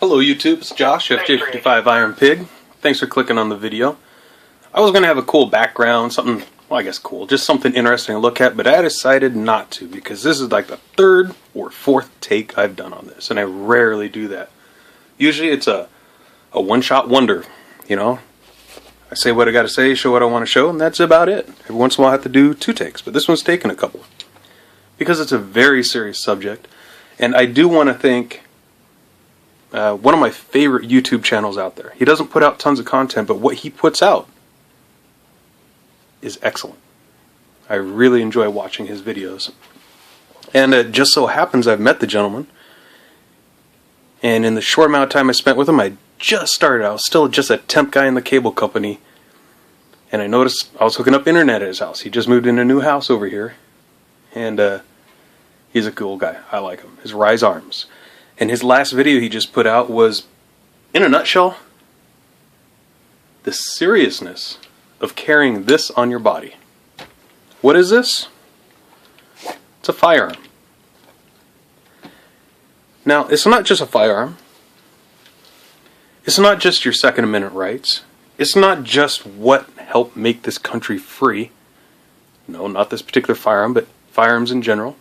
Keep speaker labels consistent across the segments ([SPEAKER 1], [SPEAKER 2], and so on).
[SPEAKER 1] Hello YouTube, it's Josh, FJ55 Iron Pig. Thanks for clicking on the video. I was going to have a cool background, something, well I guess cool, just something interesting to look at, but I decided not to because this is like the third or fourth take I've done on this, and I rarely do that. Usually it's a one-shot wonder, you know. I say what I got to say, show what I want to show, and that's about it. Every once in a while I have to do 2 takes, but this one's taken a couple. Because it's a very serious subject, and I do want to thank one of my favorite YouTube channels out there. He doesn't put out tons of content, but what he puts out is excellent. I really enjoy watching his videos. And it just so happens I've met the gentleman, and in the short amount of time I spent with him, I just started. I was still just a temp guy in the cable company, and I noticed I was hooking up internet at his house. He just moved in a new house over here, and he's a cool guy. I like him. His risarms. And his last video he just put out was, in a nutshell, the seriousness of carrying this on your body. What is this? It's a firearm. Now, it's not just a firearm. It's not just your Second Amendment rights. It's not just what helped make this country free. No, not this particular firearm, but firearms in general.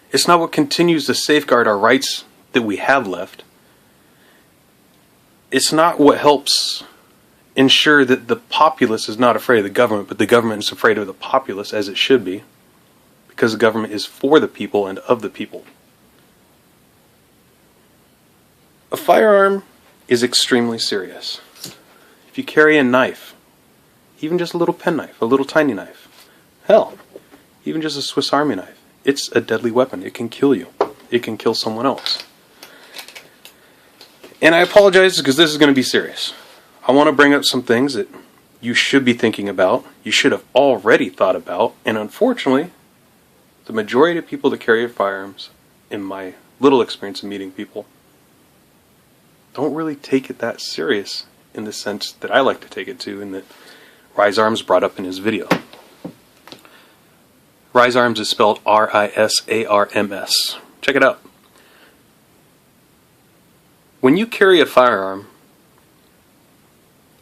[SPEAKER 1] It's not what continues to safeguard our rights that we have left. It's not what helps ensure that the populace is not afraid of the government, but the government is afraid of the populace, as it should be, because the government is for the people and of the people. A firearm is extremely serious. If you carry a knife, even just a little penknife, a little tiny knife, hell, even just a Swiss Army knife, it's a deadly weapon. It can kill you. It can kill someone else. And I apologize because this is going to be serious. I want to bring up some things that you should be thinking about, you should have already thought about, and unfortunately, the majority of people that carry firearms, in my little experience of meeting people, don't really take it that serious in the sense that I like to take it to, and that risarms brought up in his video. Risarms is spelled R-I-S-A-R-M-S. Check it out. When you carry a firearm,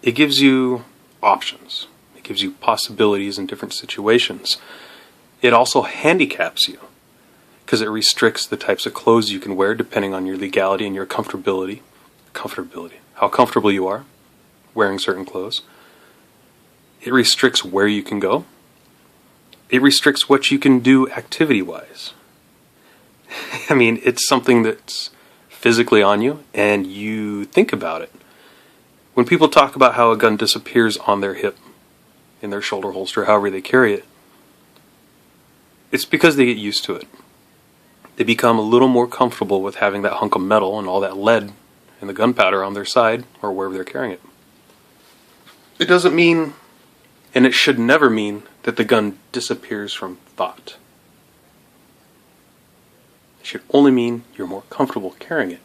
[SPEAKER 1] it gives you options. It gives you possibilities in different situations. It also handicaps you because it restricts the types of clothes you can wear depending on your legality and your comfortability. How comfortable you are wearing certain clothes. It restricts where you can go. It restricts what you can do activity-wise. I mean, it's something that's physically on you, and you think about it. When people talk about how a gun disappears on their hip, in their shoulder holster, however they carry it, it's because they get used to it. They become a little more comfortable with having that hunk of metal and all that lead and the gunpowder on their side, or wherever they're carrying it. It doesn't mean, and it should never mean, that the gun disappears from thought. It should only mean you're more comfortable carrying it.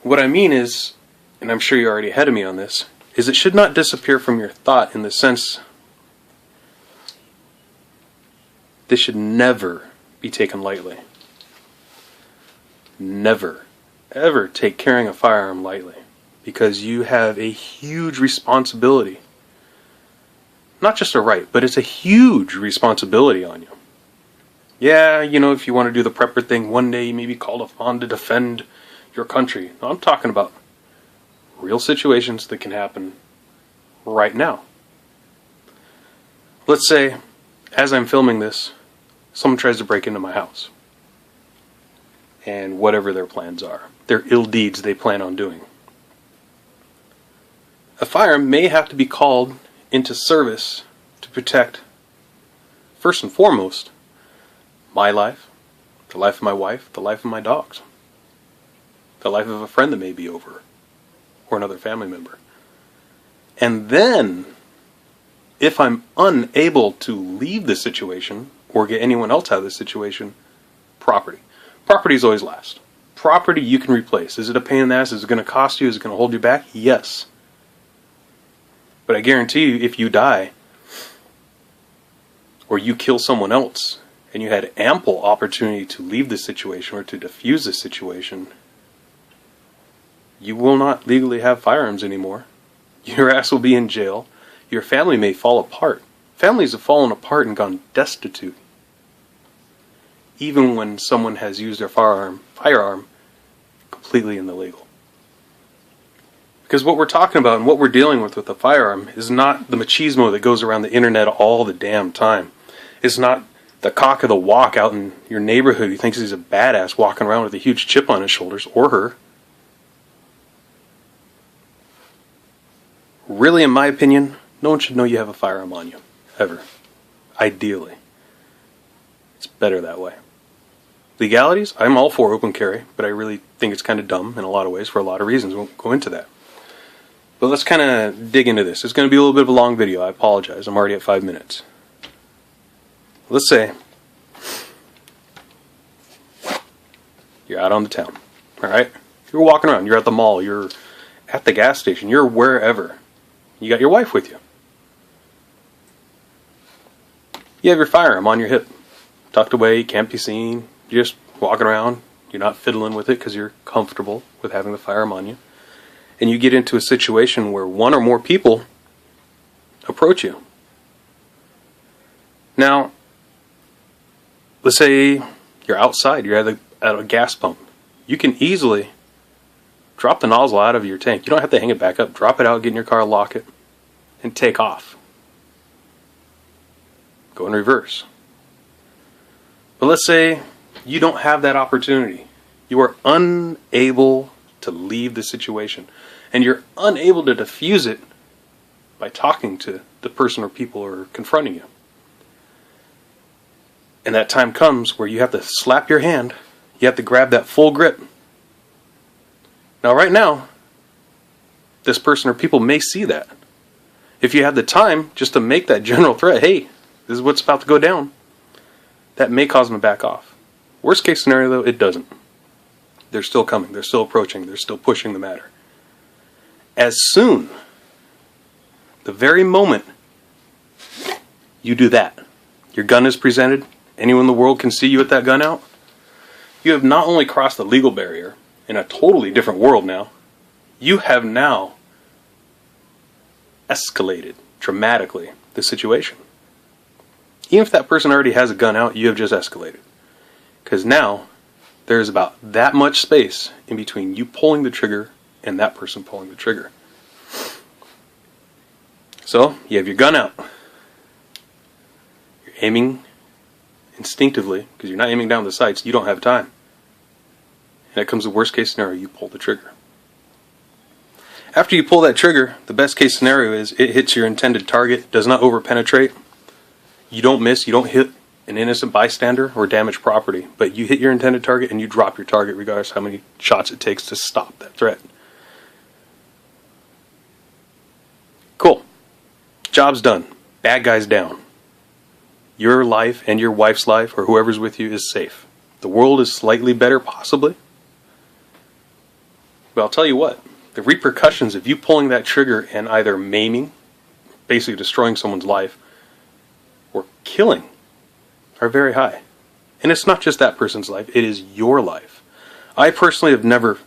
[SPEAKER 1] What I mean is, and I'm sure you're already ahead of me on this, is it should not disappear from your thought in the sense this should never be taken lightly. Never, ever take carrying a firearm lightly, because you have a huge responsibility. Not just a right, but it's a huge responsibility on you. Yeah, you know, if you want to do the prepper thing, one day you may be called upon to defend your country. No, I'm talking about real situations that can happen right now. Let's say, as I'm filming this, someone tries to break into my house. And whatever their plans are, their ill deeds they plan on doing. A firearm may have to be called into service to protect, first and foremost, my life, the life of my wife, the life of my dogs, the life of a friend that may be over, or another family member. And then, if I'm unable to leave the situation, or get anyone else out of the situation, property. Property is always last. Property you can replace. Is it a pain in the ass? Is it going to cost you? Is it going to hold you back? Yes. But I guarantee you, if you die, or you kill someone else, and you had ample opportunity to leave the situation or to defuse the situation, you will not legally have firearms anymore. Your ass will be in jail. Your family may fall apart. Families have fallen apart and gone destitute, even when someone has used their firearm completely illegal. Because what we're talking about and what we're dealing with a firearm is not the machismo that goes around the internet all the damn time. It's not the cock of the walk out in your neighborhood who thinks he's a badass walking around with a huge chip on his shoulders, or her. Really, in my opinion, no one should know you have a firearm on you, ever. Ideally. It's better that way. Legalities, I'm all for open carry, but I really think it's kind of dumb in a lot of ways for a lot of reasons. We won't go into that. But let's kind of dig into this. It's going to be a little bit of a long video. I apologize. I'm already at 5 minutes. Let's say you're out on the town. Alright? You're walking around. You're at the mall. You're at the gas station. You're wherever. You got your wife with you. You have your firearm on your hip. Tucked away. Can't be seen. You're just walking around. You're not fiddling with it because you're comfortable with having the firearm on you. And you get into a situation where one or more people approach you. Now, let's say you're outside, you're at a gas pump. You can easily drop the nozzle out of your tank. You don't have to hang it back up. Drop it out, get in your car, lock it, and take off. Go in reverse. But let's say you don't have that opportunity. You are unable to leave the situation. And you're unable to diffuse it by talking to the person or people who are confronting you. And that time comes where you have to slap your hand. You have to grab that full grip. Now right now, this person or people may see that. If you have the time just to make that general threat, hey, this is what's about to go down, that may cause them to back off. Worst case scenario though, it doesn't. They're still coming. They're still approaching. They're still pushing the matter. As soon, the very moment you do that, your gun is presented, anyone in the world can see you with that gun out, you have not only crossed the legal barrier in a totally different world now, you have now escalated dramatically the situation. Even if that person already has a gun out, you have just escalated. Because now, there's about that much space in between you pulling the trigger and that person pulling the trigger. So, you have your gun out. You're aiming instinctively, because you're not aiming down the sights, you don't have time. And it comes the worst case scenario, you pull the trigger. After you pull that trigger, the best case scenario is it hits your intended target, does not overpenetrate. You don't miss, you don't hit an innocent bystander or damage property, but you hit your intended target and you drop your target regardless of how many shots it takes to stop that threat. Cool. Job's done. Bad guy's down. Your life and your wife's life, or whoever's with you, is safe. The world is slightly better, possibly. But I'll tell you what, the repercussions of you pulling that trigger and either maiming, basically destroying someone's life, or killing are very high. And it's not just that person's life, it is your life. I personally have never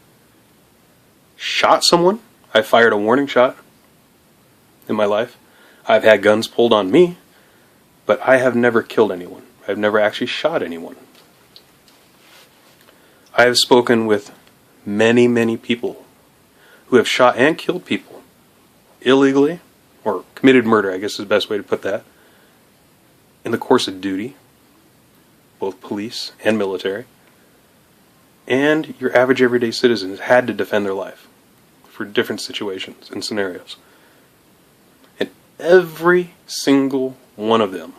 [SPEAKER 1] shot someone. I fired a warning shot in my life. I've had guns pulled on me, but I have never killed anyone. I've never actually shot anyone. I have spoken with many, many people who have shot and killed people illegally, or committed murder, I guess is the best way to put that, in the course of duty, both police and military. And your average everyday citizen has had to defend their life for different situations and scenarios. And every single one of them,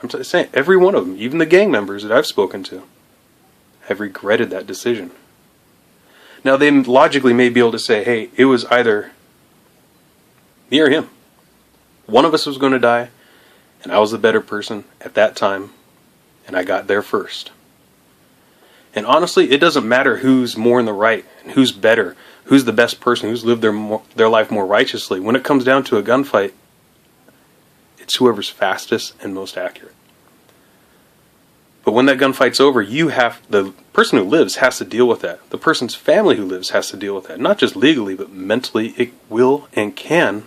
[SPEAKER 1] I'm saying every one of them, even the gang members that I've spoken to, have regretted that decision. Now they logically may be able to say, hey, it was either me or him. One of us was going to die, and I was the better person at that time, and I got there first. And honestly, it doesn't matter who's more in the right, and who's better, who's the best person, who's lived their life more righteously. When it comes down to a gunfight, it's whoever's fastest and most accurate. But when that gunfight's over, the person who lives has to deal with that. The person's family who lives has to deal with that. Not just legally, but mentally, it will and can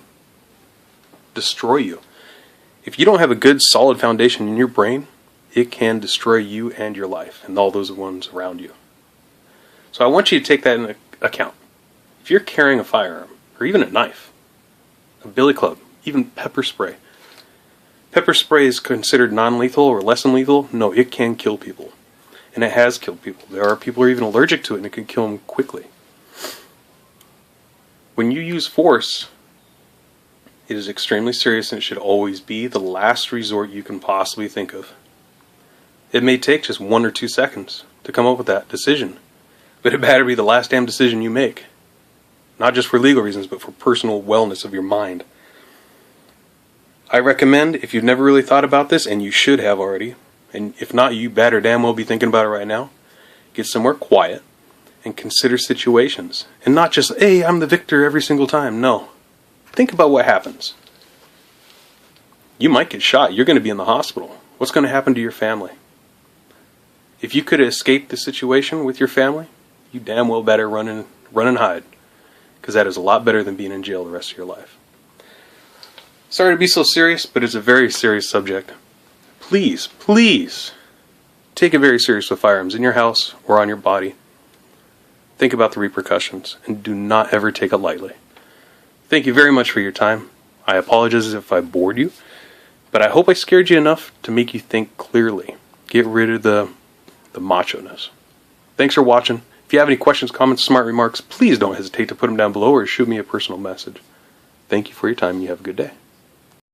[SPEAKER 1] destroy you. If you don't have a good, solid foundation in your brain, it can destroy you and your life and all those ones around you. So I want you to take that into account. If you're carrying a firearm, or even a knife, a billy club, even pepper spray. Pepper spray is considered non-lethal or less than lethal. No, it can kill people. And it has killed people. There are people who are even allergic to it and it can kill them quickly. When you use force, it is extremely serious and it should always be the last resort you can possibly think of. It may take just 1 or 2 seconds to come up with that decision, but it better be the last damn decision you make. Not just for legal reasons, but for personal wellness of your mind. I recommend, if you've never really thought about this, and you should have already, and if not, you better damn well be thinking about it right now, get somewhere quiet and consider situations. And not just, hey, I'm the victor every single time. No. Think about what happens. You might get shot. You're going to be in the hospital. What's going to happen to your family? If you could escape the situation with your family, you damn well better run and hide. Because that is a lot better than being in jail the rest of your life. Sorry to be so serious, but it's a very serious subject. Please, please, take it very serious with firearms in your house or on your body. Think about the repercussions, and do not ever take it lightly. Thank you very much for your time. I apologize if I bored you, but I hope I scared you enough to make you think clearly. Get rid of the macho-ness. Thanks for watching. If you have any questions, comments, smart remarks, please don't hesitate to put them down below or shoot me a personal message. Thank you for your time. You have a good day.